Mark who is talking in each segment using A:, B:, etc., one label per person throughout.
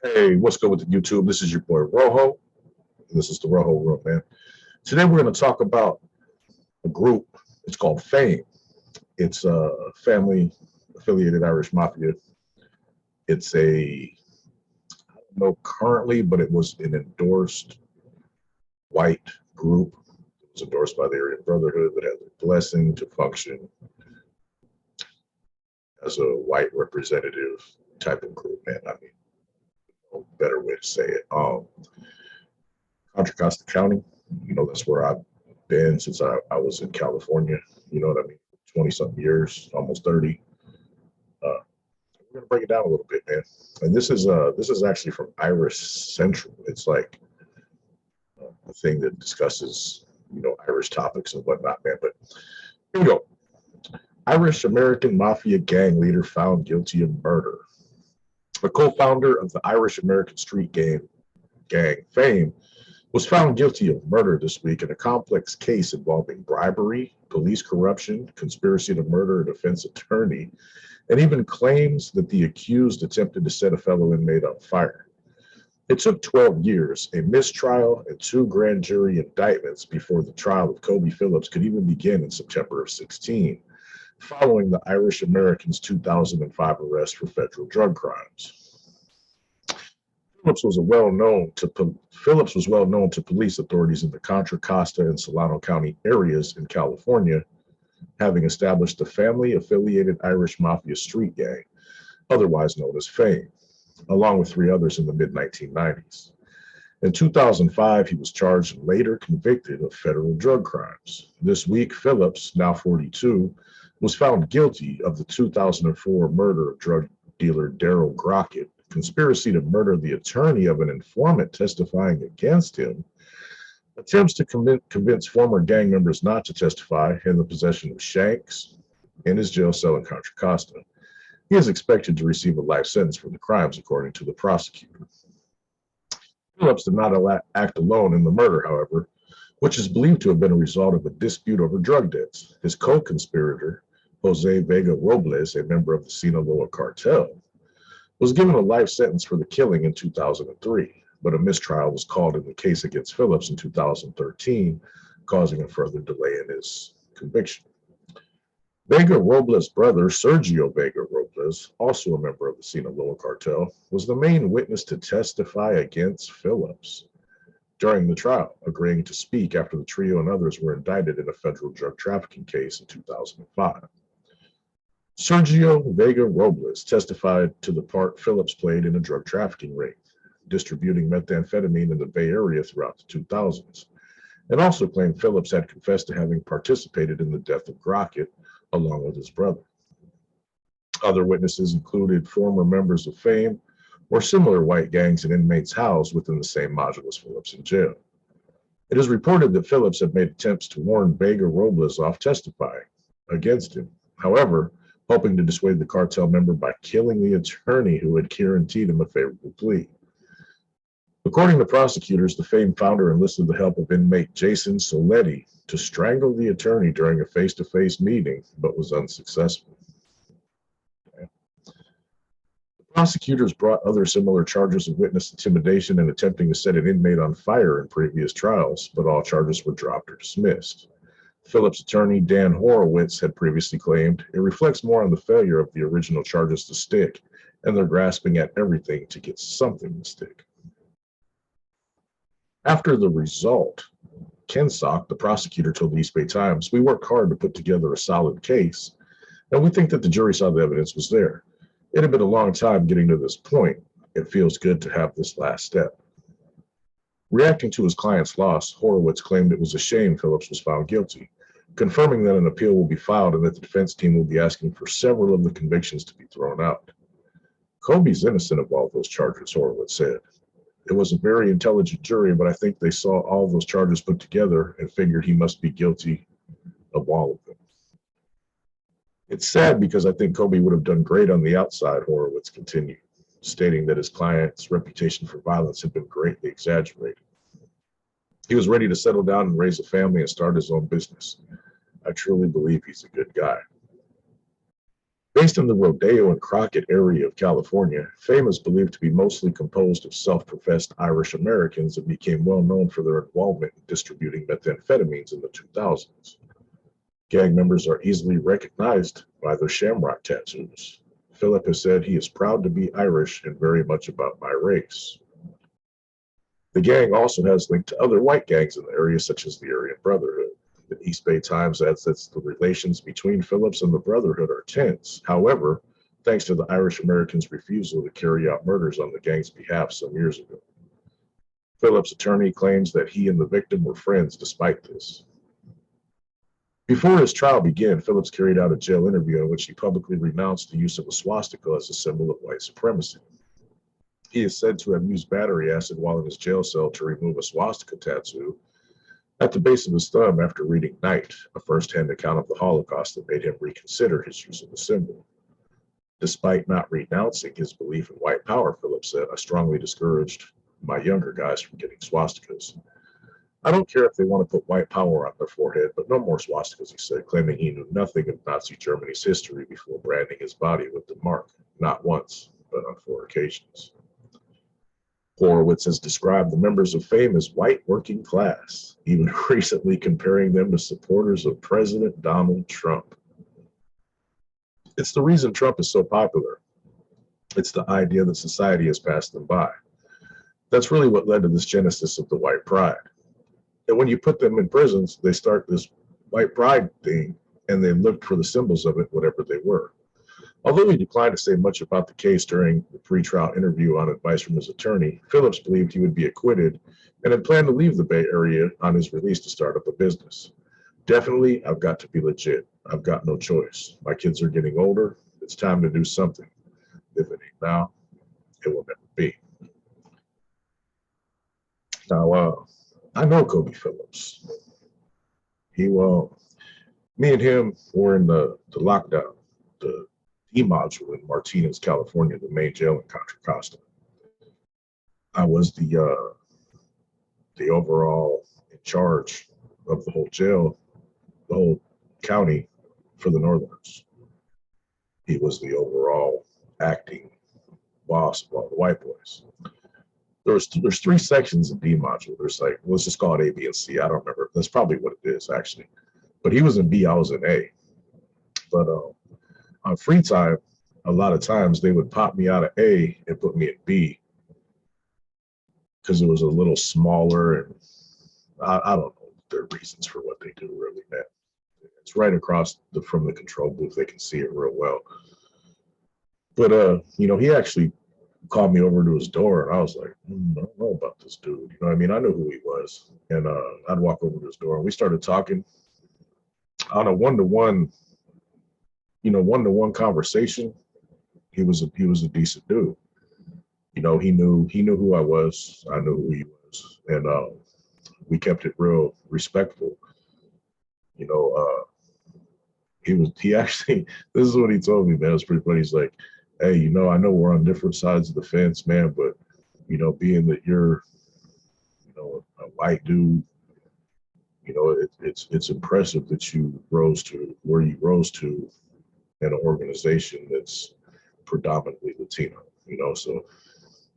A: Hey, what's good with the YouTube? This is your boy Rojo. This is the Rojo Room, man. Today we're going to talk about a group. It's called F.A.I.M. It's a family affiliated Irish Mafia. It's I don't know currently, but it was an endorsed white group. It was endorsed by the ARYAN Brotherhood that has a blessing to function as a white representative type of group, man. I mean, no better way to say it. Contra Costa County, that's where I've been since I was in California, you know what I mean? 20 something years, almost 30. We're gonna break it down a little bit, man. And this is actually from Irish Central. It's like a thing that discusses, Irish topics and whatnot, man. But here we go. Irish American Mafia gang leader found guilty of murder. A co-founder of the Irish American street gang F.A.I.M was found guilty of murder this week in a complex case involving bribery, police corruption, conspiracy to murder a defense attorney, and even claims that the accused attempted to set a fellow inmate on fire. It took 12 years, a mistrial, and 2 grand jury indictments before the trial of Kobe Phillips could even begin in September of 16, following the Irish American's 2005 arrest for federal drug crimes. Phillips was well known to police authorities in the Contra Costa and Solano County areas in California, having established the family-affiliated Irish Mafia street gang, otherwise known as F.A.I.M, along with 3 others in the mid-1990s. In 2005, he was charged and later convicted of federal drug crimes. This week, Phillips, now 42, was found guilty of the 2004 murder of drug dealer Daryl Grockett, conspiracy to murder the attorney of an informant testifying against him, attempts to convince former gang members not to testify, and the possession of shanks in his jail cell in Contra Costa. He is expected to receive a life sentence for the crimes, according to the prosecutor. Phillips did not act alone in the murder, however, which is believed to have been a result of a dispute over drug debts. His co-conspirator, Jose Vega Robles, a member of the Sinaloa cartel, was given a life sentence for the killing in 2003, but a mistrial was called in the case against Phillips in 2013, causing a further delay in his conviction. Vega Robles' brother, Sergio Vega Robles, also a member of the Sinaloa cartel, was the main witness to testify against Phillips during the trial, agreeing to speak after the trio and others were indicted in a federal drug trafficking case in 2005. Sergio Vega Robles testified to the part Phillips played in a drug trafficking ring, distributing methamphetamine in the Bay Area throughout the 2000s, and also claimed Phillips had confessed to having participated in the death of Grockett along with his brother. Other witnesses included former members of F.A.I.M or similar white gangs and inmates housed within the same module as Phillips in jail. It is reported that Phillips had made attempts to warn Vega Robles off testifying against him. However, hoping to dissuade the cartel member by killing the attorney who had guaranteed him a favorable plea. According to prosecutors, the F.A.I.M founder enlisted the help of inmate Jason Soletti to strangle the attorney during a face-to-face meeting, but was unsuccessful. The prosecutors brought other similar charges of witness intimidation and attempting to set an inmate on fire in previous trials, but all charges were dropped or dismissed. Phillips' attorney, Dan Horowitz, had previously claimed it reflects more on the failure of the original charges to stick, and they're grasping at everything to get something to stick. After the result, Ken Sock, the prosecutor, told the East Bay Times, "We worked hard to put together a solid case, and we think that the jury saw the evidence was there. It had been a long time getting to this point. It feels good to have this last step." Reacting to his client's loss, Horowitz claimed it was a shame Phillips was found guilty, confirming that an appeal will be filed and that the defense team will be asking for several of the convictions to be thrown out. "Kobe's innocent of all those charges," Horowitz said. "It was a very intelligent jury, but I think they saw all those charges put together and figured he must be guilty of all of them." "It's sad because I think Kobe would have done great on the outside," Horowitz continued, stating that his client's reputation for violence had been greatly exaggerated. "He was ready to settle down and raise a family and start his own business. I truly believe he's a good guy." Based in the Rodeo and Crockett area of California, F.A.I.M is believed to be mostly composed of self-professed Irish Americans and became well known for their involvement in distributing methamphetamines in the 2000s. Gang members are easily recognized by their shamrock tattoos. Philip has said he is proud to be Irish and very much about my race. The gang also has linked to other white gangs in the area, such as the Aryan Brotherhood. The East Bay Times adds that the relations between Phillips and the Brotherhood are tense. However, thanks to the Irish Americans' refusal to carry out murders on the gang's behalf some years ago. Phillips' attorney claims that he and the victim were friends despite this. Before his trial began, Phillips carried out a jail interview in which he publicly renounced the use of a swastika as a symbol of white supremacy. He is said to have used battery acid while in his jail cell to remove a swastika tattoo at the base of his thumb after reading Night, a first-hand account of the Holocaust that made him reconsider his use of the symbol. Despite not renouncing his belief in white power, Phillips said, I strongly discouraged my younger guys from getting swastikas. I don't care if they want to put white power on their forehead, but no more swastikas, he said, claiming he knew nothing of Nazi Germany's history before branding his body with the mark, not once, but on 4 occasions. Horowitz has described the members of F.A.I.M as white working class, even recently comparing them to supporters of President Donald Trump. It's the reason Trump is so popular. It's the idea that society has passed them by. That's really what led to this genesis of the white pride. And when you put them in prisons, they start this white pride thing, and they look for the symbols of it, whatever they were. Although he declined to say much about the case during the pre-trial interview on advice from his attorney, Phillips believed he would be acquitted and had planned to leave the Bay Area on his release to start up a business. Definitely, I've got to be legit. I've got no choice. My kids are getting older. It's time to do something. If it ain't now, it will never be. Now, I know Kobe Phillips. Me and him were in the lockdown, the D module in Martinez, California, the main jail in Contra Costa. I was the overall in charge of the whole jail, the whole county for the Northerners. He was the overall acting boss of all the white boys. There's 3 sections in D module. There's like, let's just call it A, B, and C. I don't remember. That's probably what it is actually. But he was in B, I was in A. But on free time, a lot of times they would pop me out of A and put me in B because it was a little smaller, and I don't know their reasons for what they do really, man. It's right across from the control booth. They can see it real well. But he actually called me over to his door, and I was like, I don't know about this dude. You know what I mean? I knew who he was. And I'd walk over to his door, and we started talking on a one-to-one conversation. He was a decent dude. He knew who I was. I knew who he was, and we kept it real respectful. He actually, this is what he told me, man. It was pretty funny. He's like, hey, I know we're on different sides of the fence, man, but being that you're a white dude, it's impressive that you rose to where you rose to in an organization that's predominantly Latino, so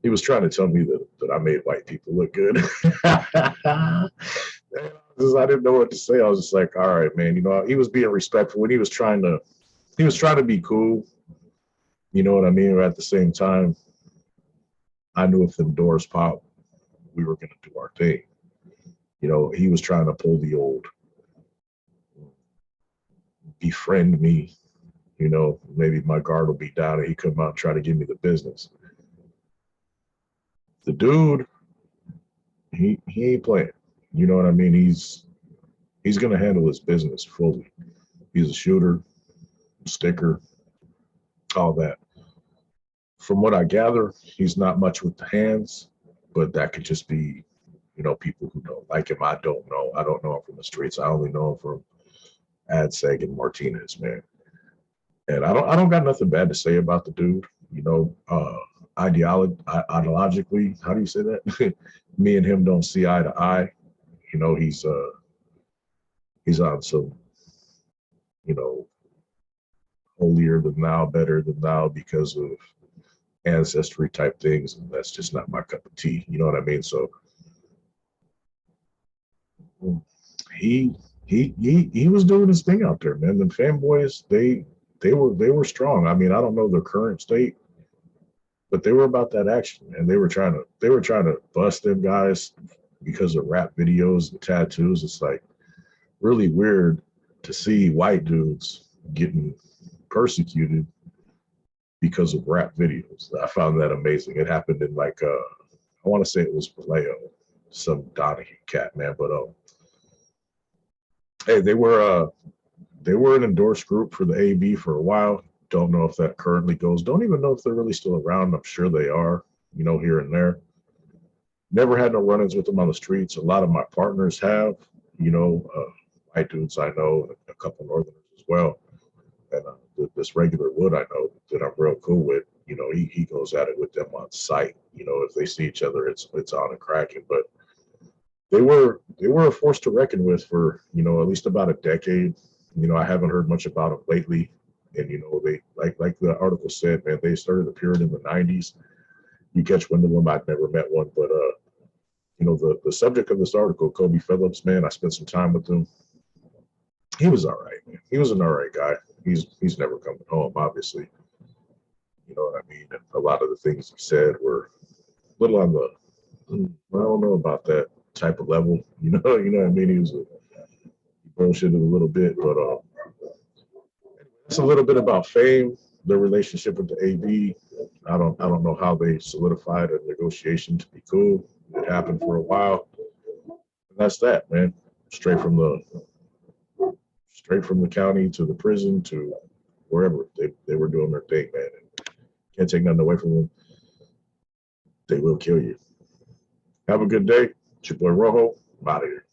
A: he was trying to tell me that I made white people look good. I didn't know what to say. I was just like, all right, man, he was being respectful when he was trying to be cool. You know what I mean? Or at the same time, I knew if them doors popped, we were going to do our thing. He was trying to pull the old befriend me, maybe my guard will be down and he come out and try to give me the business. The dude, he ain't playing. You know what I mean? He's going to handle his business fully. He's a shooter, sticker, all that. From what I gather, he's not much with the hands, but that could just be, people who don't like him. I don't know. I don't know him from the streets. I only know him from AdSeg and Martinez, man. And I don't got nothing bad to say about the dude. Ideologically, how do you say that? Me and him don't see eye to eye. He's on some, holier than thou, better than thou because of ancestry type things, and that's just not my cup of tea. You know what I mean? So he he was doing his thing out there, man. The fanboys, they were strong. I mean, I don't know their current state, but they were about that action, and they were trying to bust them guys because of rap videos and tattoos. It's like really weird to see white dudes getting persecuted because of rap videos. I found that amazing. It happened in like I want to say it was Vallejo, some Donahue cat, man. But hey, they were an endorsed group for the AV for a while. Don't know if that currently goes. Don't even know if they're really still around. I'm sure they are, here and there. Never had no run-ins with them on the streets. A lot of my partners have, white dudes I know, and a couple Northerners as well. And this regular Wood I know that I'm real cool with, he goes at it with them on site. If they see each other, it's on and cracking. But they were a force to reckon with for at least about a decade. I haven't heard much about them lately, and they like the article said, man, they started appearing in the '90s. You catch wind of them. I've never met one, but the subject of this article, Kobe Phillips, man, I spent some time with him. He was all right, man. He was an all right guy. He's never coming home, obviously. You know what I mean? And a lot of the things he said were a little on the I don't know about that type of level. You know what I mean? He bullshitted a little bit, but it's a little bit about F.A.I.M, their relationship with the AV. I don't know how they solidified a negotiation to be cool. It happened for a while. And that's that, man. Straight from the straight from the county to the prison to wherever they were doing their thing, man. And can't take nothing away from them. They will kill you. Have a good day. It's your boy Rojo. I'm out of here.